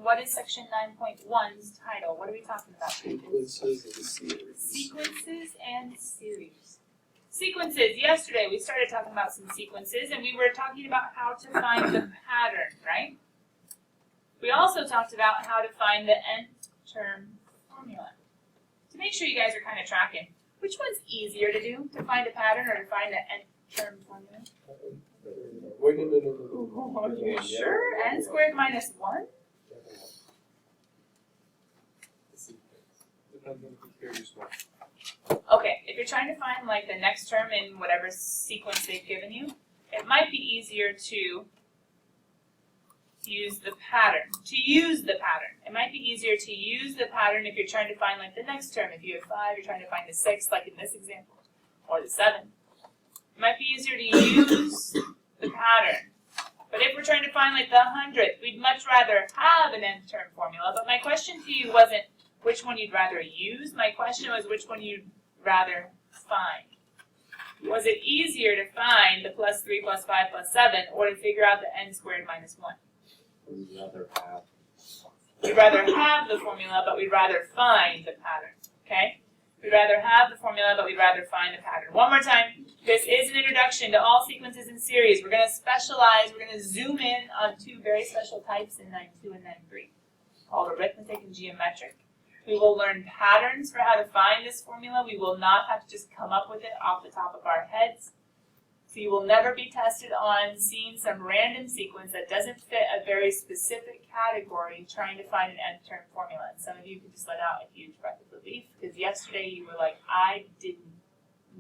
what is section 9.1's title? What are we talking about? Sequences and series. Sequences and series. Sequences. Yesterday we started talking about some sequences, and we were talking about how to find the pattern, right? We also talked about how to find the nth term formula. To make sure you guys are kind of tracking, which one's easier to do? To find a pattern or to find the nth term formula? Wait, no. Are you sure? N squared minus 1? Depends on the computer you smart. Okay, if you're trying to find like the next term in whatever sequence they've given you, it might be easier to use the pattern. It might be easier to use the pattern if you're trying to find like the next term. If you have 5, you're trying to find the 6, like in this example, or the 7. It might be easier to use the pattern. But if we're trying to find like the 100th, we'd much rather have an nth term formula. But my question to you wasn't which one you'd rather use. My question was which one you'd rather find. Was it easier to find the plus 3 plus 5 plus 7 or to figure out the n squared minus 1? We'd rather have. We'd rather have the formula, but we'd rather find the pattern. Okay? We'd rather have the formula, but we'd rather find the pattern. One more time. This is an introduction to all sequences and series. We're going to specialize, we're going to zoom in on 2 very special types in 9.2 and 9.3, called arithmetic and geometric. We will learn patterns for how to find this formula. We will not have to just come up with it off the top of our heads. So you will never be tested on seeing some random sequence that doesn't fit a very specific category trying to find an nth term formula. And some of you could just let out a huge breath of relief because yesterday you were like, I didn't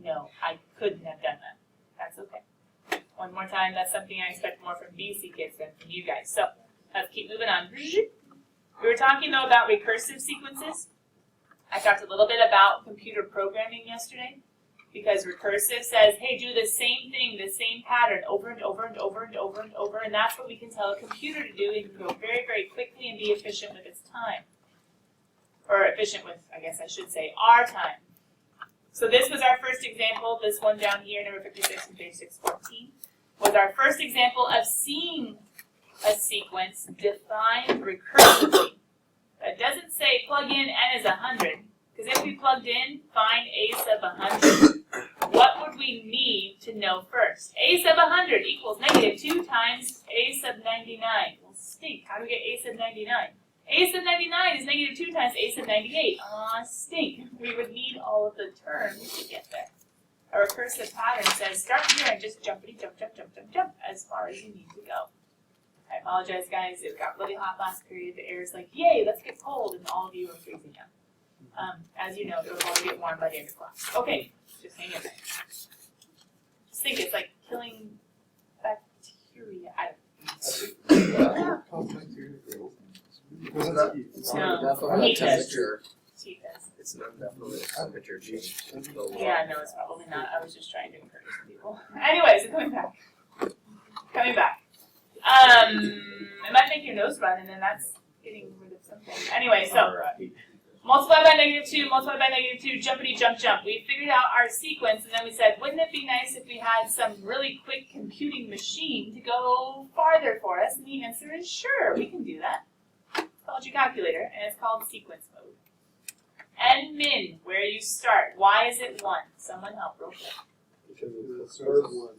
know. I couldn't have done that. That's okay. One more time, that's something I expect more from BC kids than from you guys. So let's keep moving on. We were talking though about recursive sequences. I talked a little bit about computer programming yesterday. Because recursive says, hey, do the same thing, the same pattern over and over and over and over and over, and that's what we can tell a computer to do. It can go very, very quickly and be efficient with its time. Or efficient with, I guess I should say, our time. So this was our first example. This one down here, number 56 on page 614, was our first example of seeing a sequence defined recursively. That doesn't say plug in n is 100. Because if we plugged in, find a sub 100, what would we need to know first? A sub 100 equals negative 2 times a sub 99. Well, stink. How do we get a sub 99? A sub 99 is negative 2 times a sub 98. Aw, stink. We would need all of the terms to get there. A recursive pattern says start here and just jumpity jump, jump, jump, jump, jump as far as you need to go. I apologize, guys. It got really hot last period. The air is like, yay, let's get cold, and all of you are freezing out. As you know, it will only get warm by the end of class. Okay, just hang in there. Just think it's like killing bacteria. I don't know. It's an indefinite temperature. Heat is. It's an indefinite temperature change. Yeah, no, it's probably not. I was just trying to encourage people. Anyway, so coming back. It might make your nose run, and then that's getting rid of something. Anyway, so. Multiply by negative 2, multiply by negative 2, jumpity jump jump. We figured out our sequence and then we said, wouldn't it be nice if we had some really quick computing machine to go farther for us? And the answer is sure, we can do that. It's called your calculator and it's called sequence mode. N min, where you start. Why is it 1? Someone help real quick. Because it's the first one.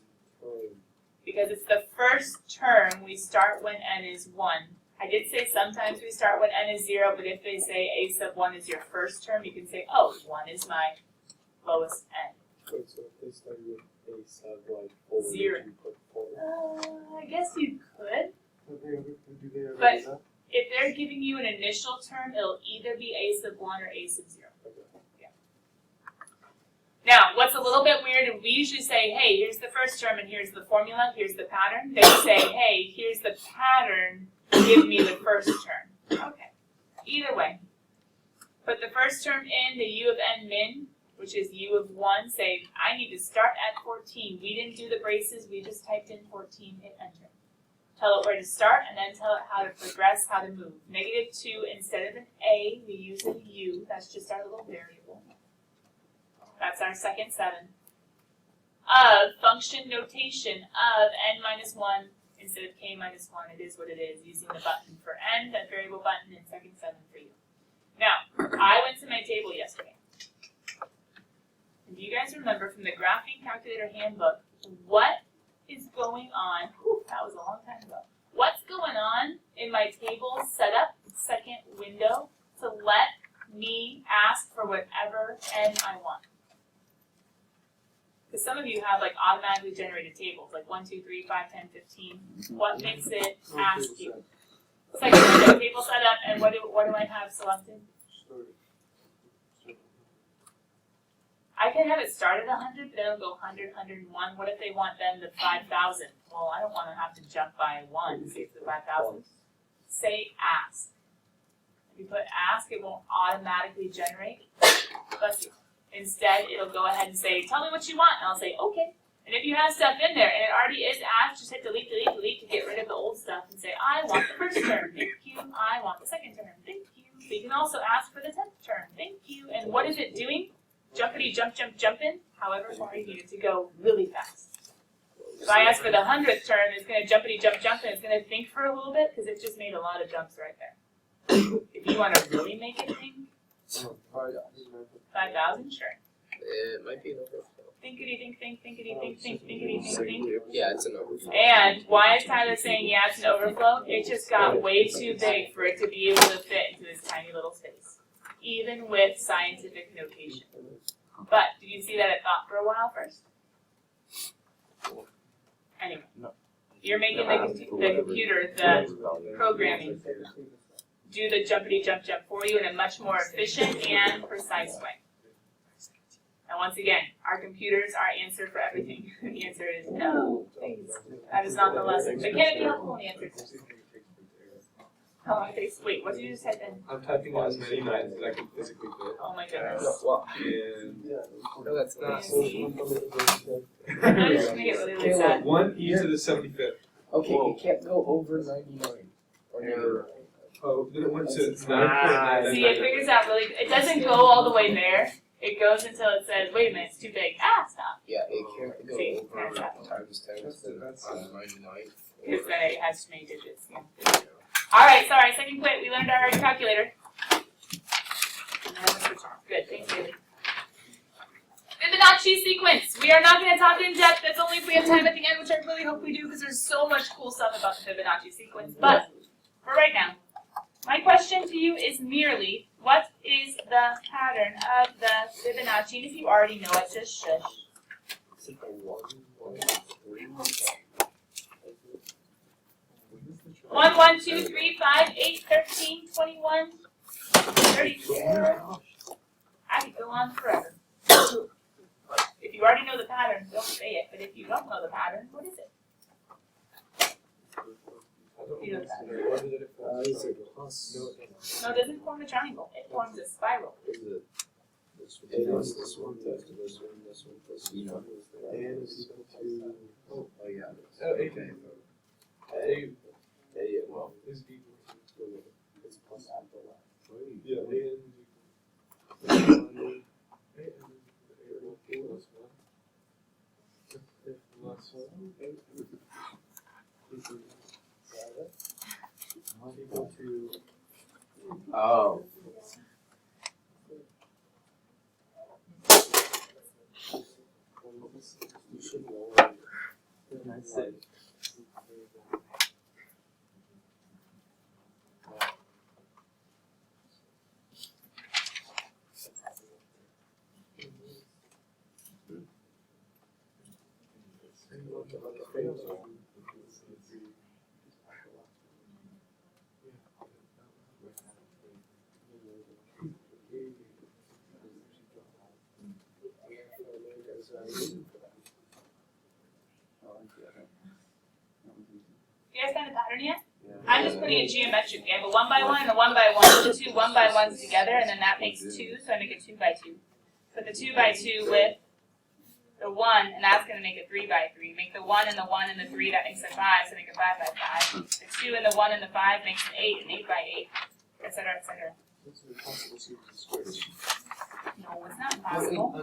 Because it's the first term we start when n is 1. I did say sometimes we start when n is 0, but if they say a sub 1 is your first term, you can say, oh, 1 is my lowest n. Wait, so if they start with a sub like 4, 0. you put 4? I guess you could. Do they ever But do that? if they're giving you an initial term, it'll either be a sub 1 or a sub 0. Okay. Yeah. Now, what's a little bit weird, and we usually say, hey, here's the first term and here's the formula, here's the pattern. They say, hey, here's the pattern. Give me the first term. Okay. Either way. Put the first term in, the u of n min, which is u of 1. Say, I need to start at 14. We didn't do the braces. We just typed in 14, hit enter. Tell it where to start, and then tell it how to progress, how to move. Negative 2, instead of an a, we use a u. That's just our little variable. That's our second 7. Of function notation of n minus 1 instead of k minus 1, it is what it is, using the button for n, that variable button, and second 7 for u. Now, I went to my table yesterday. And do you guys remember from the graphing calculator handbook, what is going on? Whew, that was a long time ago. What's going on in my table setup second window to let me ask for whatever n I want? Because some of you have like automatically generated tables, like 1, 2, 3, 5, 10, 15. What makes it ask you? Second window, table setup, and what do I have selected? I can have it start at 100, then it'll go 100, 101. What if they want then the 5,000? Well, I don't want to have to jump by 1 to get to the 5,000. Say ask. If you put ask, it won't automatically generate. But instead, it'll go ahead and say, tell me what you want, and I'll say, okay. And if you have stuff in there and it already is asked, just hit delete, delete, delete to get rid of the old stuff and say, I want the first term, thank you. I want the second term, thank you. So you can also ask for the 10th term, thank you. And what is it doing? Jumpity, jump, jump, jumping, however far you need it to go really fast. If I ask for the 100th term, it's going to jumpity, jump, jump, and it's going to think for a little bit because it just made a lot of jumps right there. If you want to really make it think, 5,000, sure. It might be an overflow. Thinkity, think, thinkity, think, thinkity, think. Yeah, it's an overflow. And why is Tyler saying, yeah, it's an overflow? It just got way too big for it to be able to fit into this tiny little space, even with scientific notation. But did you see that it thought for a while first? Anyway, you're making the computer, the programming, do the jumpity jump jump for you in a much more efficient and precise way. And once again, our computers are answer for everything. The answer is no, please. That is not the lesson. But can it be helpful in the answer? Oh, wait, what did you just type in? I'm typing out as many lines as I can physically fit. Oh my goodness. And No, that's not. I'm just gonna get really sad. 1e to the 75th. Okay, it can't go over 99. Or near. Oh, then it went to 9.9. See, it figures out really, it doesn't go all the way there. It goes until it says, wait a minute, it's too big. Ah, stop. Yeah, it can't go See, over that's times 10 instead of 99. Because then it has many digits. Yeah. Alright, sorry, second quit. We learned our calculator. Good, thanks, David. Fibonacci sequence. We are not going to talk in depth. That's only if we have time at the end, which I really hope we do because there's so much cool stuff about the Fibonacci sequence. But for right now, my question to you is merely, what is the pattern of the Fibonacci? And if you already know it, just shush. 1, 1, 2, 3, 5, 8, 13, 21, 32. I could go on forever. If you already know the pattern, don't say it. But if you don't know the pattern, what is it? You know the pattern. No, it doesn't form a triangle. It forms a spiral. This one plus this one, this one plus And is equal to. Oh, yeah. Okay. Well, Is equal to. It's plus. Yeah. Equal to. oh. You should know. That's it. You guys find the pattern yet? I'm just putting it geometrically. I have a 1 by 1 and a 1 by 1. Put the two 1 by 1s together, and then that makes 2, so I make a 2 by 2. Put the 2 by 2 with the 1, and that's going to make a 3 by 3. Make the 1 and the 1 and the 3, that makes a 5, so make a 5 by 5. The 2 and the 1 and the 5 makes an 8, and 8 by 8, etc., etc. No, it's not impossible.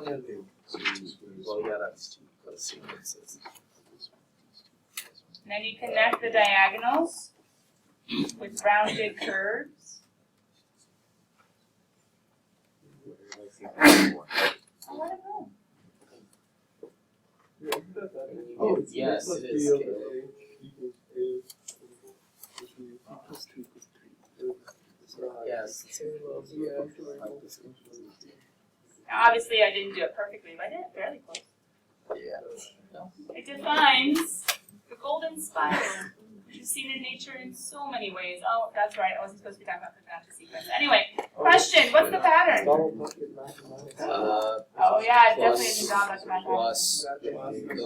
Well, yeah, that's two. Let's see what it says. And then you connect the diagonals with rounded curves. Oh, I don't know. Oh, yes, it is. Yes. Now, obviously, I didn't do it perfectly, but I did it fairly close. Yeah. It defines the golden spiral, which is seen in nature in so many ways. Oh, that's right. I wasn't supposed to be talking about Fibonacci sequence. Anyway, question: what's the pattern? Oh yeah, it definitely isn't drawn about the mathematics. Plus the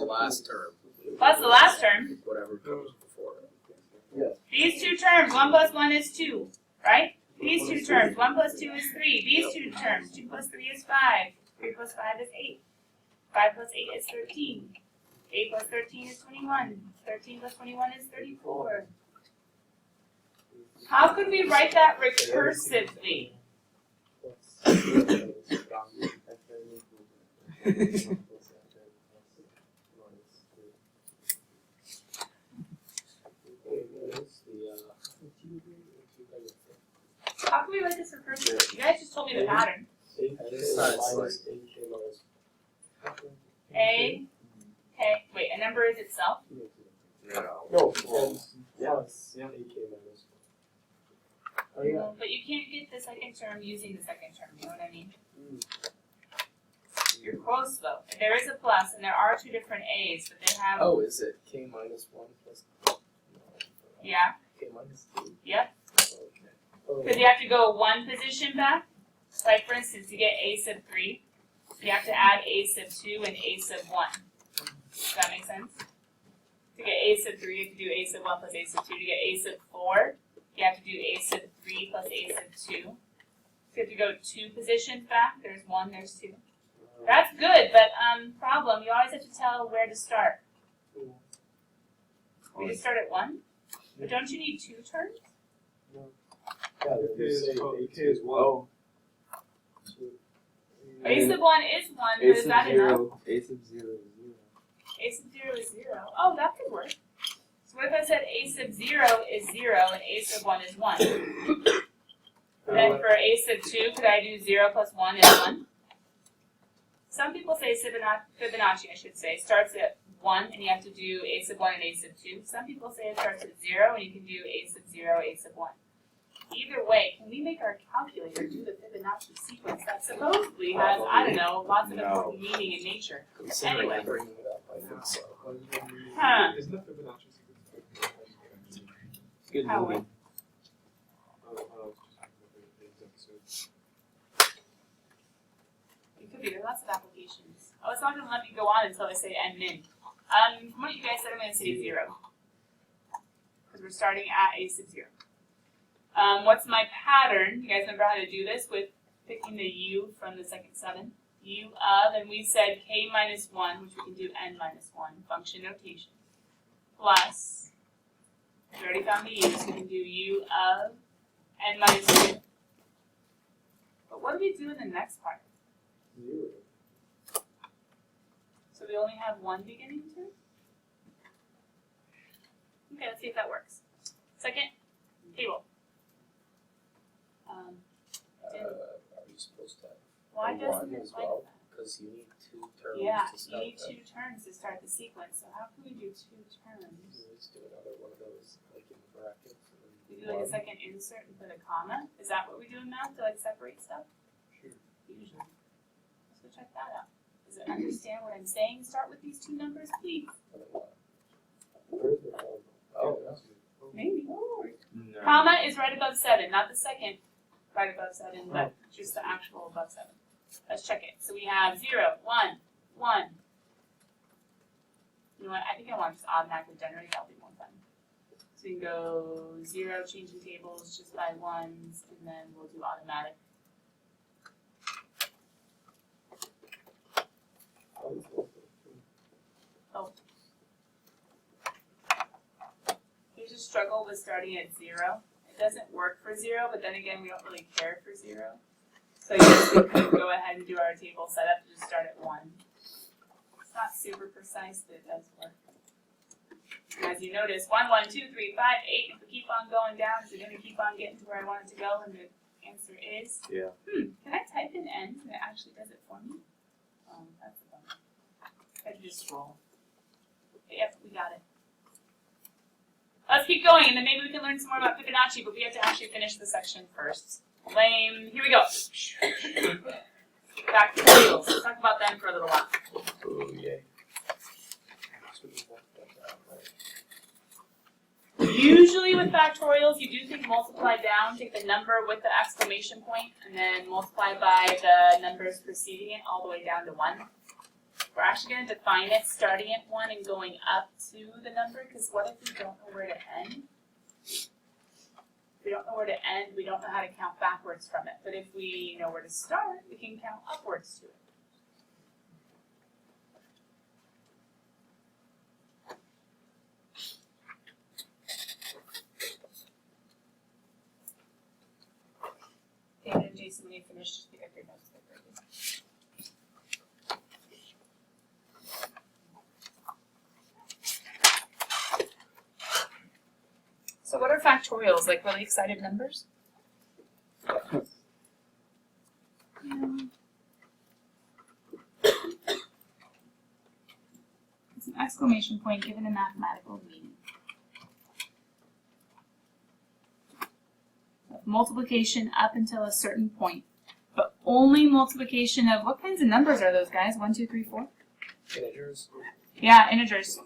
last term, Plus the last term. whatever comes before it. These two terms, 1 plus 1 is 2, right? These two terms, 1 plus 2 is 3. These two terms, 2 plus 3 is 5. 3 plus 5 is 8. 5 plus 8 is 13. 8 plus 13 is 21. 13 plus 21 is 34. How could we write that recursively? How can we write this recursively? You guys just told me the pattern. A, okay, wait, a number is itself? No. Oh yeah. But you can't get the second term using the second term, you know what I mean? You're close though. There is a plus, and there are two different A's, but they have, Oh, is it K minus 1 plus? yeah, K minus 2. yep. Okay. Because you have to go one position back. Like for instance, to get A sub 3, you have to add A sub 2 and A sub 1. Does that make sense? To get A sub 3, you have to do A sub 1 plus A sub 2. To get A sub 4, you have to do A sub 3 plus A sub 2. So you have to go 2 positions back. There's 1, there's 2. That's good, but problem, you always have to tell where to start. We just start at 1? But don't you need 2 terms? K is 1. A sub 1 is 1, but is that enough? A sub 0 is 0. A sub 0 is 0. Oh, that could work. So what if I said A sub 0 is 0 and A sub 1 is 1? Then for A sub 2, could I do 0 plus 1 is 1? Some people say Fibonacci, I should say, starts at 1 and you have to do A sub 1 and A sub 2. Some people say it starts at 0 and you can do A sub 0, A sub 1. Either way, can we make our calculator do the Fibonacci sequence that supposedly has, I don't know, lots of important meaning in nature? Considering Anyway. I'm bringing it up, I think so. Huh. Isn't that Fibonacci sequence? Good How movie. It could be. There are lots of applications. Oh, it's not going to let me go on until I say n min. From what you guys said, I'm going to say 0. Because we're starting at A sub 0. What's my pattern? You guys remember how to do this with picking the u from the second 7? U of, and we said k minus 1, which we can do n minus 1, function notation. Plus, we already found the u, so we can do u of n minus 2. But what do we do in the next part? 0. So we only have one beginning term? Okay, let's see if that works. Second table. Are you supposed to Why have doesn't 1 it as like well? that? Because you need 2 terms Yeah, to you start need with. 2 terms to start the sequence, so how can we do 2 terms? Let's do another one of those, like in brackets. And then We do like a 1. second insert and put a comma? Is that what we do in math to like separate stuff? Sure. Usually. Let's go check that out. Does it understand what I'm saying? Start with these 2 numbers, please. And then 1. Where's the problem? Oh, Maybe. No. Comma is right above 7, not the second right above 7, but just the actual above 7. Let's check it. So we have 0, 1, 1. You know what? I think I want to just automatically generate. That'll be more fun. So we can go 0, changing tables just by 1s, and then we'll do automatic. Here's a struggle with starting at 0. It doesn't work for 0, but then again, we don't really care for 0. So I guess we could go ahead and do our table setup to just start at 1. It's not super precise, but it does work. As you notice, 1, 1, 2, 3, 5, 8. If we keep on going down, is it going to keep on getting to where I want it to go? And the answer is? Yeah. Can I type in n and it actually does it for me? Oh, that's a bummer. I can just scroll. Yep, we got it. Let's keep going, and then maybe we can learn some more about Fibonacci, but we have to actually finish the section first. Lame. Here we go. Factorials. Let's talk about them for a little while. Oh, yay. Usually with factorials, you do think multiply down, take the number with the exclamation point, and then multiply by the numbers preceding it all the way down to 1. We're actually going to define it starting at 1 and going up to the number, because what if we don't know where to end? If we don't know where to end, we don't know how to count backwards from it. But if we know where to start, we can count upwards to it. David and Jason, when you finish, just pick up your notes. So what are factorials? Like really excited numbers? It's an exclamation point given a mathematical meaning. Of multiplication up until a certain point. But only multiplication of, what kinds of numbers are those, guys? 1, 2, 3, 4? Integers. Yeah, integers.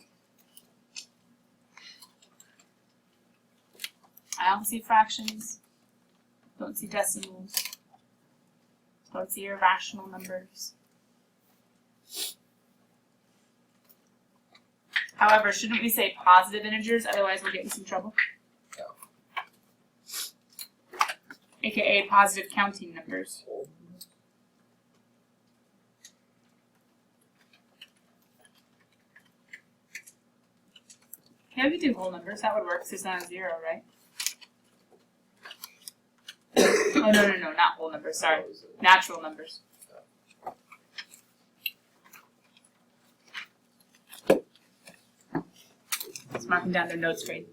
I don't see fractions, don't see decimals, don't see irrational numbers. However, shouldn't we say positive integers, otherwise we'll get in some trouble? AKA positive counting numbers. Yeah, we could do whole numbers, that would work, because it's not a 0, right? Oh, no, not whole numbers, sorry. Natural numbers. Just marking down their notes grade.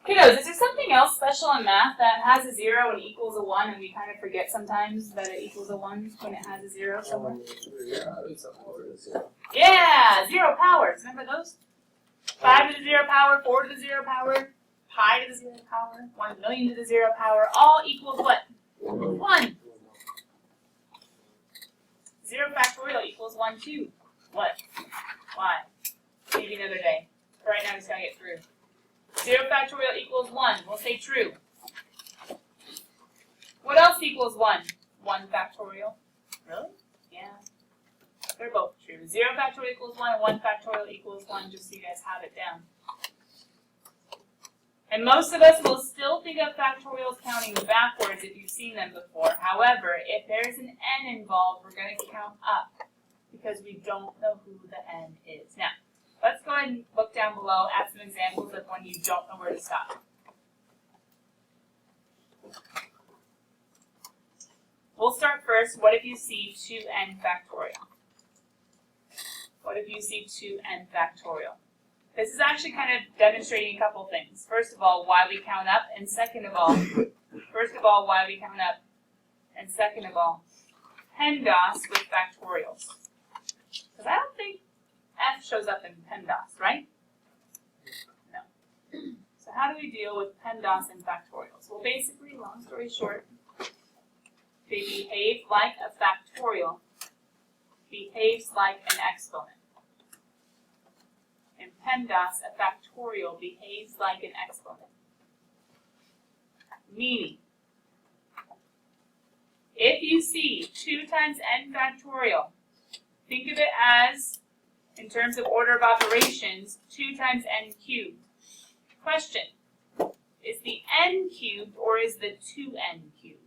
Kiddos, is there something else special in math that has a 0 and equals a 1, and we kind of forget sometimes that it equals a 1 when it has a 0 somewhere? Yeah, 0 powers, remember those? 5 to the 0 power, 4 to the 0 power, pi to the 0 power, 1 million to the 0 power, all equals what? 1. 0 factorial equals 1 too. What? Why? Maybe another day. For right now, I'm just going to get through. 0 factorial equals 1. We'll say true. What else equals 1? 1 factorial. Really? Yeah. They're both true. 0 factorial equals 1 and 1 factorial equals 1, just so you guys have it down. And most of us will still think of factorials counting backwards if you've seen them before. However, if there's an n involved, we're going to count up because we don't know who the n is. Now, let's go ahead and look down below at some examples of when you don't know where to stop. We'll start first. What if you see 2n factorial? What if you see 2n factorial? This is actually kind of demonstrating a couple things. First of all, why we count up, and second of all, why we count up, and second of all, PEMDAS with factorials. Because I don't think F shows up in PEMDAS, right? No. So how do we deal with PEMDAS and factorials? Well, basically, long story short, they behave like a factorial behaves like an exponent. In PEMDAS, a factorial behaves like an exponent. Meaning, if you see 2 times n factorial, think of it as, in terms of order of operations, 2 times n cubed. Question, is the n cubed or is the 2n cubed?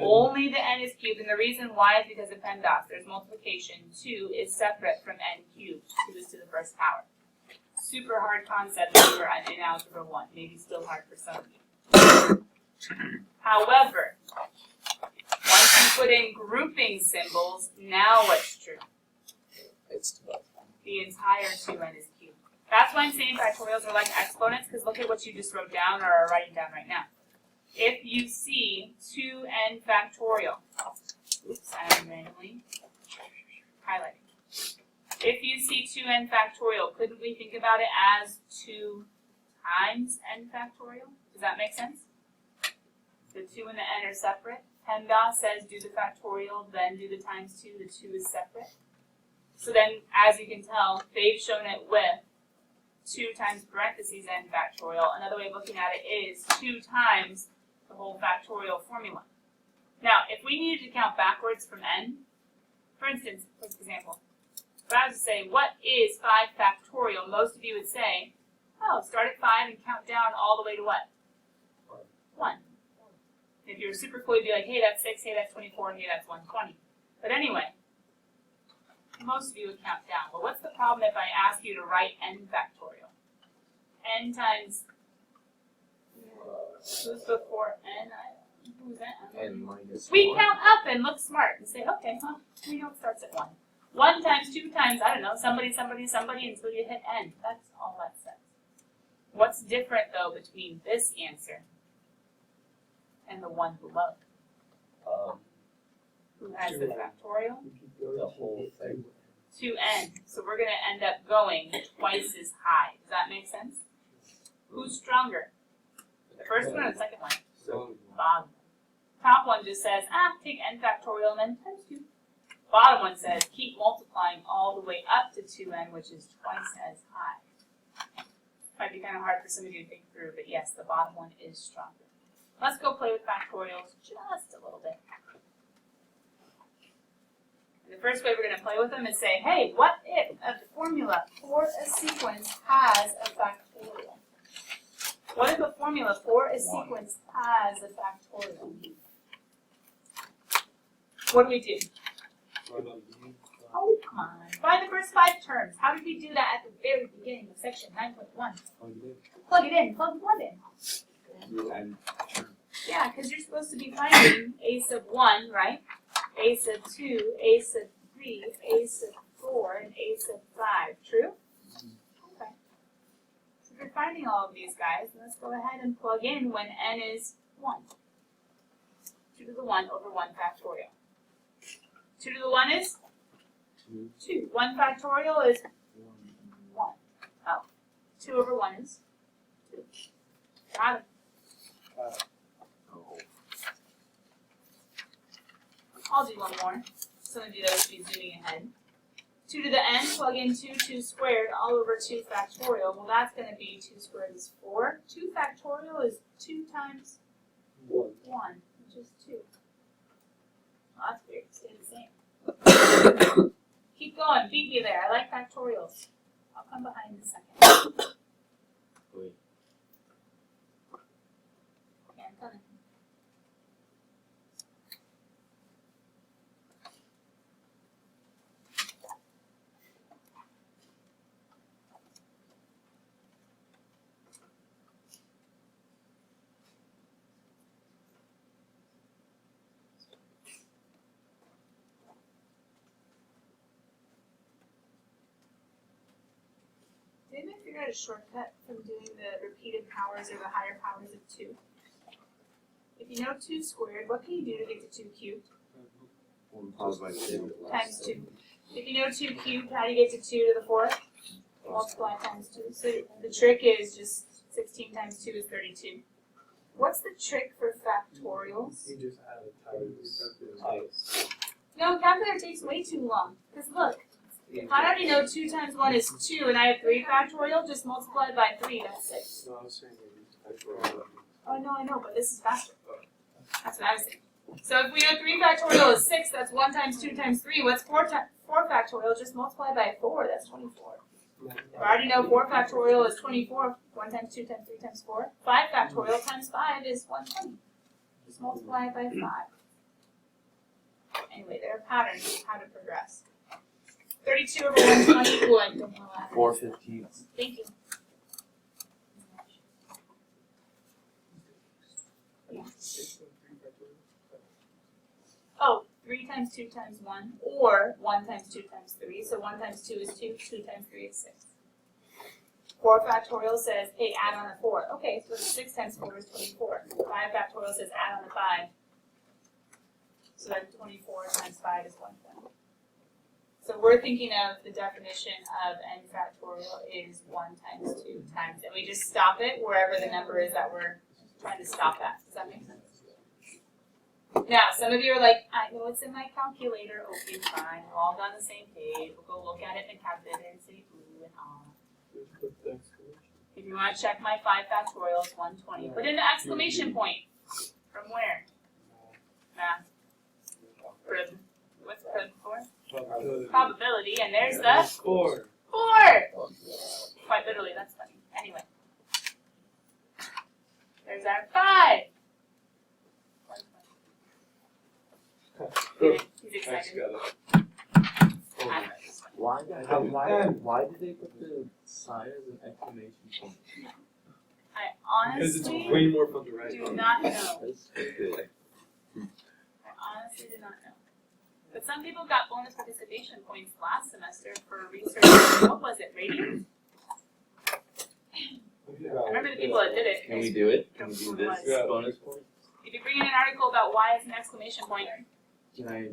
Only the n is cubed, and the reason why is because of PEMDAS. There's multiplication. 2 is separate from n cubed. 2 is to the first power. Super hard concept for in Algebra 1. Maybe still hard for some of you. However, once you put in grouping symbols, now what's true? It's The entire 2n is cubed. That's why I'm saying factorials are like exponents, because look at what you just wrote down or are writing down right now. If you see 2n factorial, oops, I'm randomly highlighting. If you see 2n factorial, couldn't we think about it as 2 times n factorial? Does that make sense? The 2 and the n are separate. PEMDAS says do the factorial, then do the times 2. The 2 is separate. So then, as you can tell, they've shown it with 2 times parentheses n factorial. Another way of looking at it is 2 times the whole factorial formula. Now, if we needed to count backwards from n, for instance, for example, if I was to say, what is 5 factorial, most of you would say, oh, start at 5 and count down all the way to what? 1. If you were super cool, you'd be like, hey, that's 6, hey, that's 24, hey, that's 120. But anyway, most of you would count down. But what's the problem if I ask you to write n factorial? N times, who's before n? Who's that? N minus We 1. count up and look smart and say, okay, we know it starts at 1. 1 times 2 times, I don't know, somebody, somebody, somebody until you hit n. That's all that says. What's different, though, between this answer and the one below? Who has the factorial? The whole thing. 2n. So we're going to end up going twice as high. Does that make sense? Who's stronger? The first one or the second one? Bottom. Top one just says, take n factorial and then times 2. Bottom one says, keep multiplying all the way up to 2n, which is twice as high. Might be kind of hard for some of you to think through, but yes, the bottom one is stronger. Let's go play with factorials just a little bit. And the first way we're going to play with them is say, hey, what if a formula for a sequence has a factorial? What if a formula for a sequence has a factorial? What do we do? Oh, come on. Find the first 5 terms. How did we do that at the very beginning of section 9.1? Plug it in. Plug 1 in. Yeah, because you're supposed to be finding a sub 1, right? A sub 2, a sub 3, a sub 4, and a sub 5. True? Okay. So if you're finding all of these guys, let's go ahead and plug in when n is 1. 2 to the 1 over 1 factorial. 2 to the 1 is 2. 1 factorial is 1. Oh. 2 over 1 is 2. Got it. I'll do one more. Some of you that should be zooming ahead. 2 to the n, plug in 2 squared all over 2 factorial. Well, that's going to be 2 squared is 4. 2 factorial is 2 times 1, which is 2. Well, that's weird. Stay the same. Keep going. Beat me there. I like factorials. I'll come behind in a second. Wait. Okay, I'm coming. Didn't I figure out a shortcut from doing the repeated powers or the higher powers of 2? If you know 2 squared, what can you do to get to 2 cubed? Times 2. If you know 2 cubed, how do you get to 2 to the 4th? Multiply times 2. So the trick is just 16 times 2 is 32. What's the trick for factorials? You just add a times. No, calculator takes way too long. Because look, if I already know 2 times 1 is 2 and I have 3 factorial, just multiply by 3, that's 6. No, I was saying that Oh, no, I know, but this is faster. That's what I was saying. So if we know 3 factorial is 6, that's 1 times 2 times 3. What's 4 factorial? Just multiply by 4, that's 24. If I already know 4 factorial is 24, 1 times 2 times 3 times 4. 5 factorial times 5 is 120. Just multiply it by 5. Anyway, there are patterns of how to progress. 32 over 120, ooh, I don't know that. 4/15. Thank you. Oh, 3 times 2 times 1, or 1 times 2 times 3. So 1 times 2 is 2, 2 times 3 is 6. 4 factorial says, hey, add on a 4. Okay, so 6 times 4 is 24. 5 factorial says, add on a 5. So then 24 times 5 is 120. So we're thinking of the definition of n factorial is 1 times 2 times, and we just stop it wherever the number is that we're trying to stop at. Does that make sense? Now, some of you are like, I know it's in my calculator. Okay, fine. We're all on the same page. We'll go look at it in the calculator and say ooh and ah. If you want to check my 5 factorial, it's 120. Put in an exclamation point. From where? Math. Prib. What's prib for? Probability. And there's the 4. 4! Quite literally, that's funny. Anyway. There's our 5. He's excited. Why did they put the sign as an exclamation point? I Because it's honestly way more fun to write. do not know. That's stupid. I honestly do not know. But some people got bonus participation points last semester for research. What was it, radio? I remember the people that did it. Can we do it? Can we do this Yeah. bonus point? If you bring in an article about why it's an exclamation point, Can I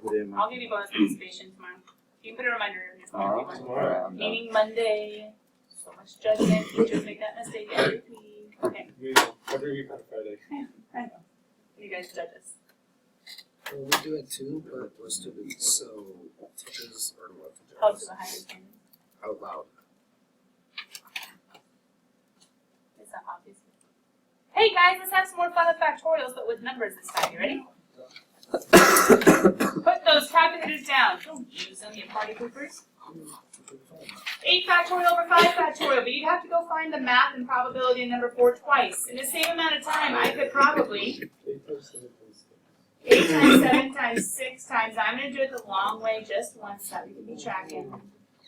put it in my? I'll give you bonus participation tomorrow. You can put a reminder in your phone. if you want. Tomorrow. Meeting Monday. So much judgment. Teachers make that mistake every week. Okay, Every week on Friday. I know. You guys judge us. Well, we do it too, but we're students, so teachers are allowed to Help judge to the higher standard. out loud. It's not obvious. Hey guys, let's have some more fun with factorials, but with numbers this time. You ready? Put those calculators down. Don't use them, you party poopers. 8 factorial over 5 factorial, but you'd have to go find the math and probability in number 4 twice. In the same amount of time, I could probably 8 times 7 times 6 times, I'm going to do it the long way just once so you can be tracking.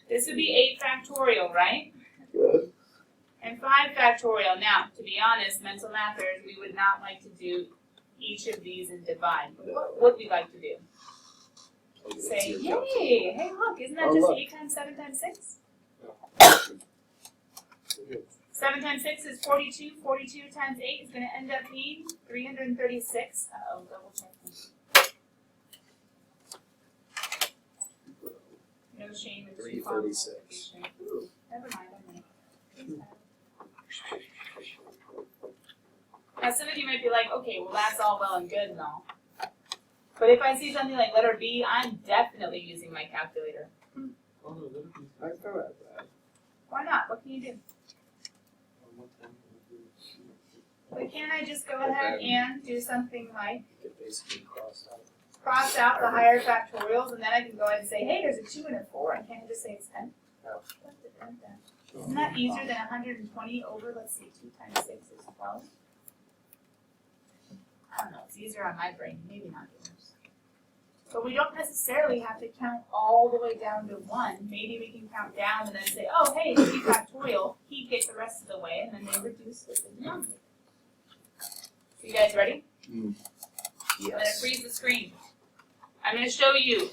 This would be 8 factorial, right? Good. And 5 factorial. Now, to be honest, mental mathers, we would not like to do each of these and divide. But what would we like to do? Say, hey, look, isn't that Oh, just look. 8 times 7 times 6? 7 times 6 is 42. 42 times 8 is going to end up being 336. Uh-oh, double check. No shame in 336. Ooh, never mind, Now, some of you might be like, okay, well, that's all well and good and all. But if I see something like letter B, I'm definitely using my calculator. That's not bad. Why not? What can you do? But can't I just go ahead and do something like Get basically crossed out. cross out the higher factorials, and then I can go ahead and say, hey, there's a 2 and a 4, and can't I just say it's 10? No. Isn't that easier than 120 over, let's see, 2 times 6 is 12? I don't know, it's easier on my brain, maybe not yours. But we don't necessarily have to count all the way down to 1. Maybe we can count down and then say, oh, hey, 3 factorial, he gets the rest of the way, and then they reduce with the denominator. So you guys ready? I'm gonna Yes. freeze the screen. I'm gonna show you.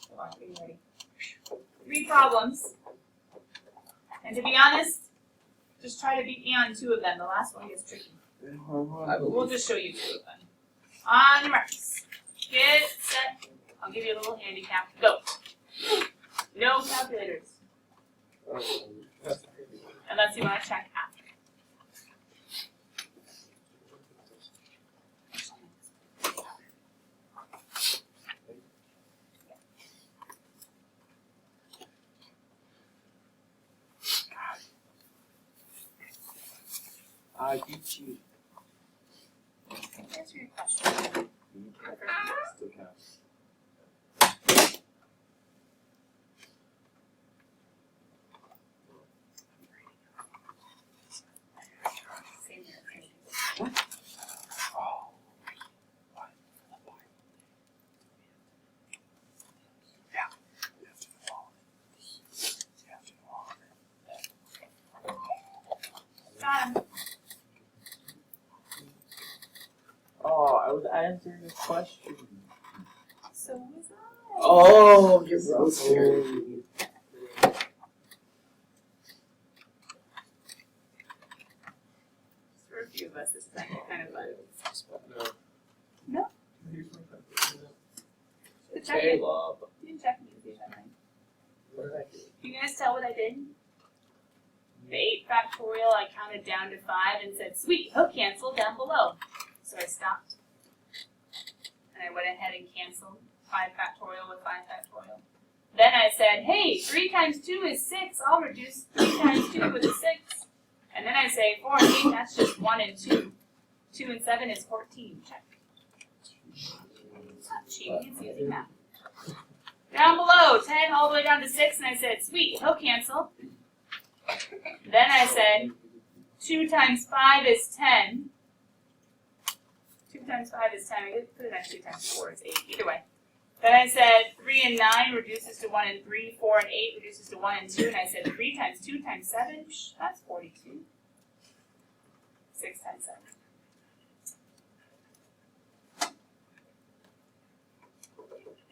Hold on, are you ready? 3 problems. And to be honest, just try to beat me on 2 of them. The last one gets tricky. I We'll believe. just show you 2 of them. On your marks. Get set. I'll give you a little handicap. Go. No calculators. Unless you want to check after. I beat you. Answer your question. Still counts. Same here. Got him. Oh, I was answering a question. So was I. Oh, you're both here. No. Good job. Okay. You can check me if you don't mind. What did I do? You guys tell what I did? The 8 factorial, I counted down to 5 and said, sweet, he'll cancel down below. So I stopped. And I went ahead and canceled 5 factorial with 5 factorial. Then I said, hey, 3 times 2 is 6. I'll reduce 3 times 2 with a 6. And then I say, 4 and 8, that's just 1 and 2. 2 and 7 is 14. Check. It's not cheating, it's easy math. Down below, 10 all the way down to 6, and I said, sweet, he'll cancel. Then I said, 2 times 5 is 10. 2 times 5 is 10. I could put it on 2 times 4 is 8. Either way. Then I said, 3 and 9 reduces to 1 and 3. 4 and 8 reduces to 1 and 2. And I said, 3 times 2 times 7, that's 42. 6 times 7.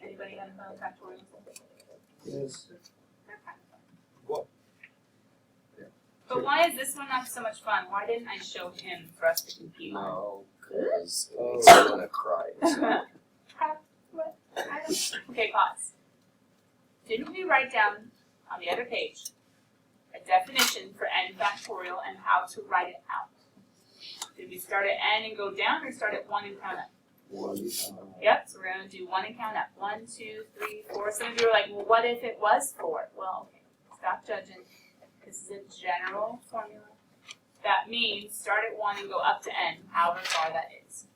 Anybody got a factorial? Yes. They're kind of fun. What? But why is this one not so much fun? Why didn't I show him for us to compete on? No, because it makes me want to cry. So. What? I don't. Okay, pause. Didn't we write down on the other page a definition for n factorial and how to write it out? Did we start at n and go down, or start at 1 and count up? Yep, so we're going to do 1 and count up. 1, 2, 3, 4. Some of you are like, well, what if it was 4? Well, okay, stop judging. This is a general formula. That means start at 1 and go up to n, however far that is.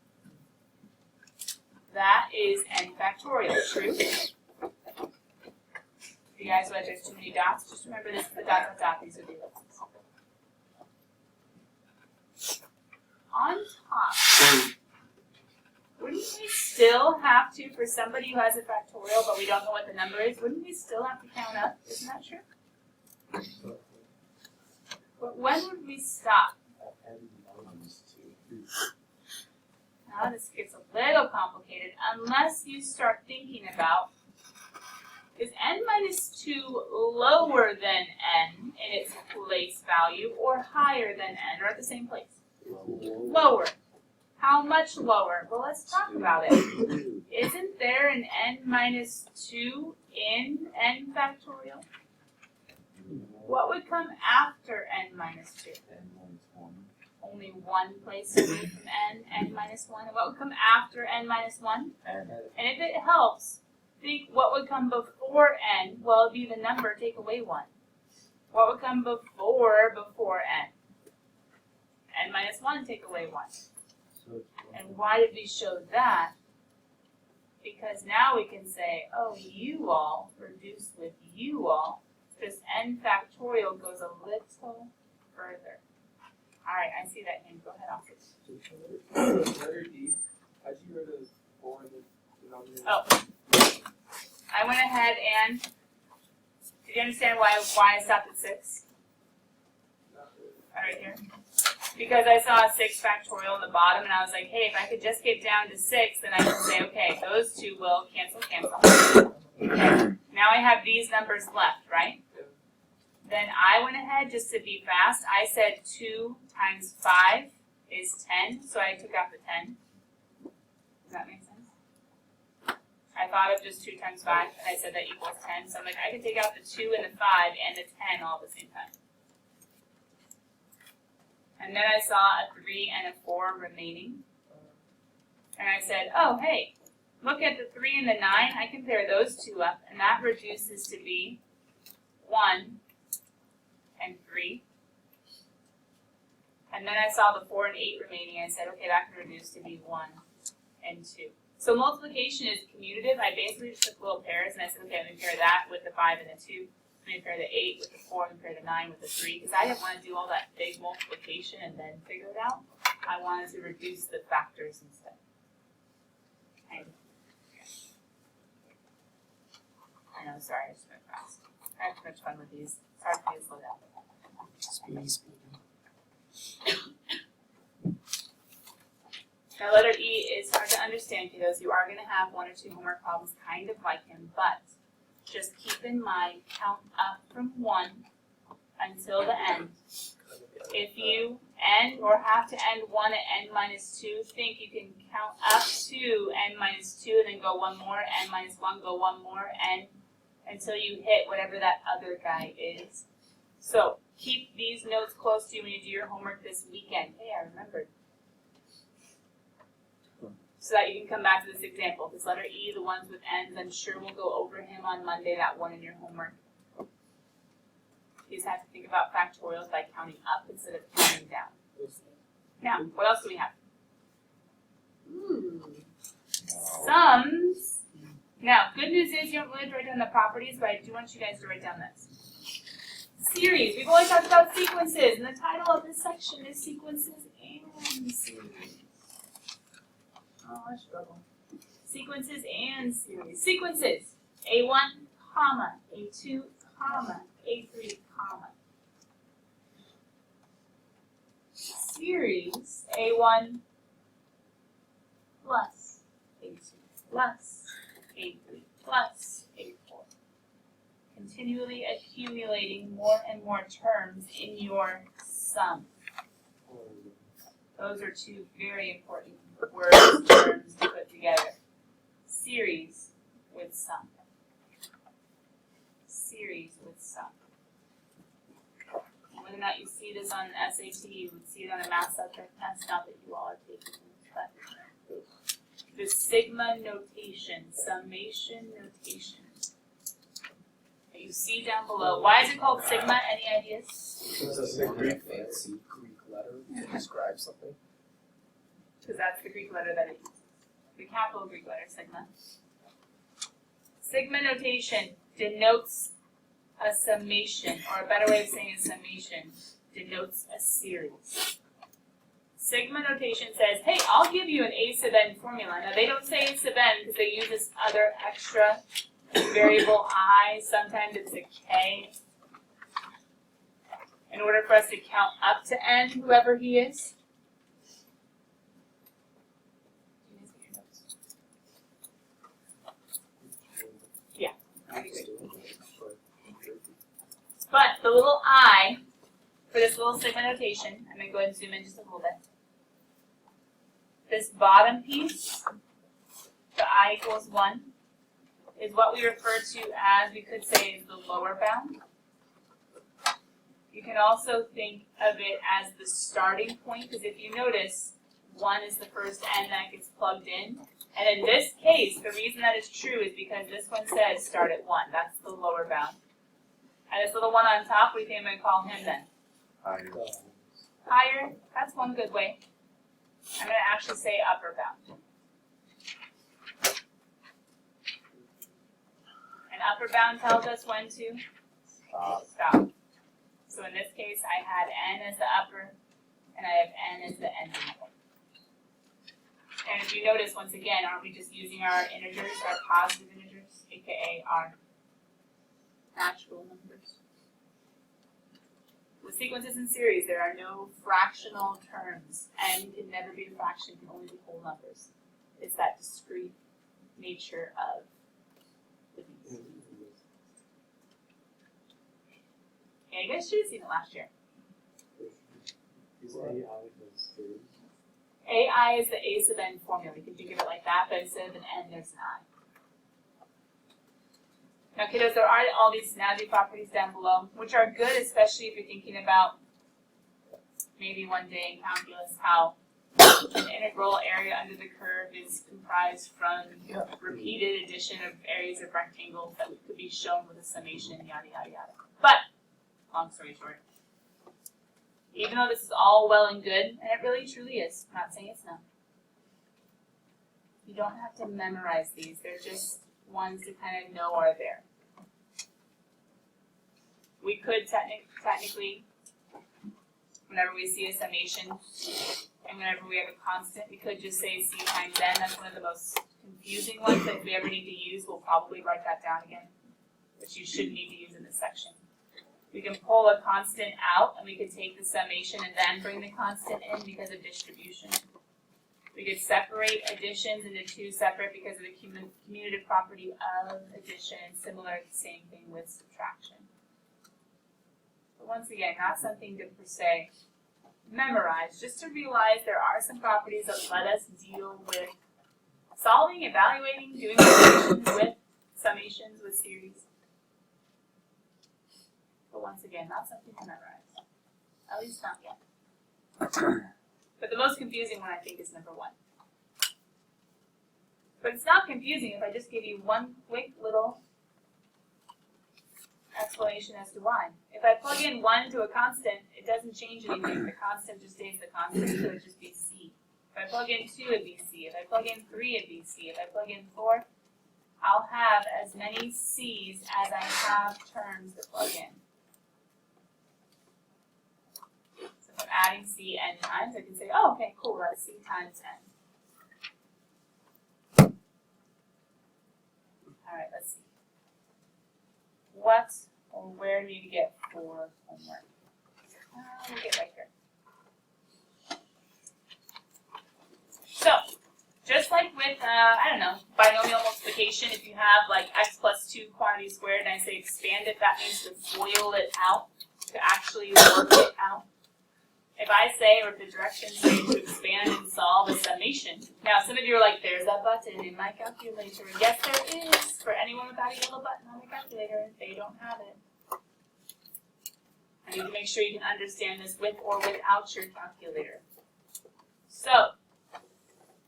That is n factorial, true? If you guys realize there's too many dots, just remember this is the dot, dot, dot, these are the ellipses. On top, wouldn't we still have to, for somebody who has a factorial but we don't know what the number is, wouldn't we still have to count up? Isn't that true? But when would we stop? Now this gets a little complicated unless you start thinking about, is n minus 2 lower than n in its place value or higher than n, or at the same place? Lower. How much lower? Well, let's talk about it. Isn't there an n minus 2 in n factorial? What would come after n minus 2? Only one place away from n minus 1. And what would come after n minus 1? And if it helps, think what would come before n. Well, it'd be the number, take away 1. What would come before n? N minus 1, take away 1. And why did we show that? Because now we can say, oh, u all reduced with u all, just n factorial goes a little further. All right, I see that hand. Go ahead, Office. Letter D, how'd you write a 4 in the denominator? Oh, I went ahead and, did you understand why I stopped at 6? Right here. Because I saw a 6 factorial in the bottom, and I was like, hey, if I could just get down to 6, then I can say, okay, those two will cancel. Okay. Now I have these numbers left, right? Then I went ahead, just to be fast, I said 2 times 5 is 10, so I took out the 10. Does that make sense? I thought of just 2 times 5, and I said that equals 10, so I'm like, I can take out the 2 and the 5 and the 10 all at the same time. And then I saw a 3 and a 4 remaining. And I said, oh, hey, look at the 3 and the 9. I compare those two up, and that reduces to be 1 and 3. And then I saw the 4 and 8 remaining. I said, okay, that can reduce to be 1 and 2. So multiplication is commutative. I basically just took little pairs, and I said, okay, I'm going to pair that with the 5 and the 2. I'm going to pair the 8 with the 4, and pair the 9 with the 3, because I didn't want to do all that big multiplication and then figure it out. I wanted to reduce the factors instead. Okay. I know, sorry, I just went fast. I had too much fun with these. It's hard for me to slow down. Now, letter E is hard to understand, kiddos. You are going to have 1 or 2 homework problems kind of like him, but just keep in mind, count up from 1 until the end. If you end or have to end one at n minus 2, think you can count up to n minus 2 and then go one more, n minus 1, go one more, n, until you hit whatever that other guy is. So keep these notes close to you when you do your homework this weekend. Hey, I remembered. So that you can come back to this example. This letter E, the ones with n's, I'm sure we'll go over him on Monday, that one in your homework. You just have to think about factorials by counting up instead of counting down. Now, what else do we have? Sums. Now, good news is you don't really have to write down the properties, but I do want you guys to write down this. Series. We've always talked about sequences, and the title of this section is Sequences and Series. Oh, I struggle. Sequences and series. Sequences. A1, comma, A2, comma, A3, comma. Series. A1 plus A2 plus A3 plus A4. Continually accumulating more and more terms in your sum. Those are two very important words, terms to put together. Series with sum. Series with sum. Whether or not you see this on an SAT, you would see it on a math subject test, not that you all are taking it, but the sigma notation, summation notation. That you see down below. Why is it called sigma? Any ideas? It's a Greek fancy Greek letter to describe something. Because that's the Greek letter that it uses. The capital Greek letter, sigma. Sigma notation denotes a summation, or a better way of saying a summation, denotes a series. Sigma notation says, hey, I'll give you an a sub n formula. Now, they don't say a sub n because they use this other extra variable I. Sometimes it's a k. In order for us to count up to n, whoever he is. But the little I, for this little sigma notation, I'm going to go ahead and zoom in just a little bit. This bottom piece, the I equals 1, is what we refer to as, we could say, is the lower bound. You can also think of it as the starting point, because if you notice, 1 is the first n that gets plugged in. And in this case, the reason that is true is because this one says start at 1. That's the lower bound. And this little one on top, what do you think I'm going to call him then? Higher. That's one good way. I'm going to actually say upper bound. And upper bound tells us when to stop. So in this case, I had n as the upper, and I have n as the ending point. And if you notice, once again, aren't we just using our integers, our positive integers, aka our natural numbers? With sequences and series, there are no fractional terms. N can never be a fraction, can only be whole numbers. It's that discrete nature of the beast. Yeah, you guys should have seen it last year. Is AI the series? AI is the a sub n formula. You can think of it like that, but instead of an n, there's an I. Now, kiddos, there are all these snazzy properties down below, which are good, especially if you're thinking about maybe one day in calculus how an integral area under the curve is comprised from repeated addition of areas of rectangles that could be shown with a summation, yada, yada, yada. But, long story short, even though this is all well and good, and it really truly is, I'm not saying it's not, you don't have to memorize these. They're just ones to kind of know are there. We could technically, whenever we see a summation, and whenever we have a constant, we could just say c times n. That's one of the most confusing ones that if we ever need to use, we'll probably write that down again, which you shouldn't need to use in this section. We can pull a constant out, and we could take the summation and then bring the constant in because of distribution. We could separate additions into two separate because of the commutative property of addition, similar, same thing with subtraction. But once again, not something to per se memorize, just to realize there are some properties that let us deal with solving, evaluating, doing summations with series. But once again, not something to memorize. At least not yet. But the most confusing one, I think, is number 1. But it's not confusing if I just give you one quick little explanation as to why. If I plug in 1 to a constant, it doesn't change anything. The constant just stays the constant, so it would just be C. If I plug in 2, it'd be C. If I plug in 3, it'd be C. If I plug in 4, I'll have as many C's as I have terms to plug in. So if I'm adding C n times, I can say, oh, okay, cool, that's C times n. Alright, let's see. What or where do you get for homework? We'll get right here. So, just like with, I don't know, binomial multiplication, if you have like x plus 2 quantity squared and I say expand it, that means to FOIL it out, to actually work it out. If I say, or if the directions say to expand and solve a summation. Now, some of you are like, there's a button in my calculator. Yes, there is. For anyone without a yellow button on the calculator, they don't have it. I need to make sure you can understand this with or without your calculator. So,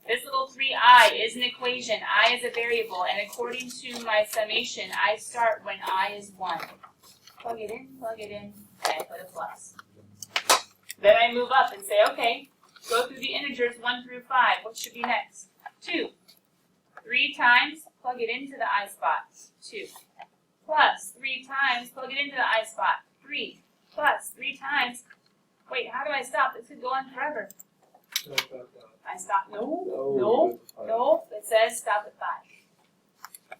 this little 3i is an equation. I is a variable, and according to my summation, I start when I is 1. Plug it in, and I put a plus. Then I move up and say, okay, go through the integers 1 through 5. What should be next? 2. 3 times, plug it into the I spot. 2. Plus 3 times, plug it into the I spot. 3. Plus 3 times. Wait, how do I stop? This could go on forever. I stop. No. It says stop at 5.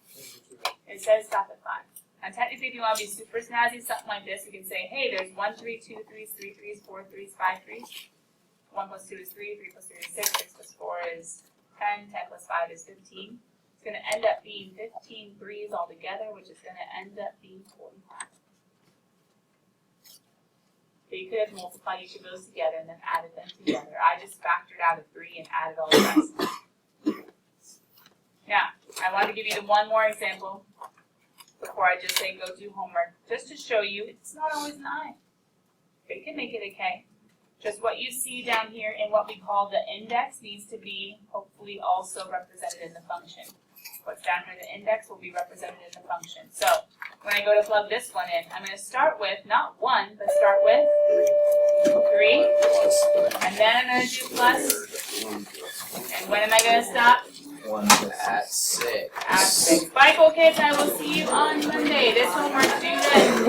It says stop at 5. Now, technically, if you want to be super snazzy, something like this, you can say, hey, there's 1, 3, 2, 3, 3, 3, 4, 3, 5, 3. 1 plus 2 is 3, 3 plus 3 is 6, 6 plus 4 is 10, 10 plus 5 is 15. It's going to end up being 15 threes altogether, which is going to end up being 45. So you could have multiplied each of those together and then added them together. I just factored out a 3 and added all the rest. Now, I want to give you the one more example before I just say go do homework, just to show you it's not always an I. It can make it a K. Just what you see down here in what we call the index needs to be hopefully also represented in the function. What's down here in the index will be represented in the function. So when I go to plug this one in, I'm going to start with not 1, but start with 3. And then I'm going to do plus. And when am I going to stop? 1 at 6. At 6. Bye, cool kids. I will see you on Monday. This homework due then.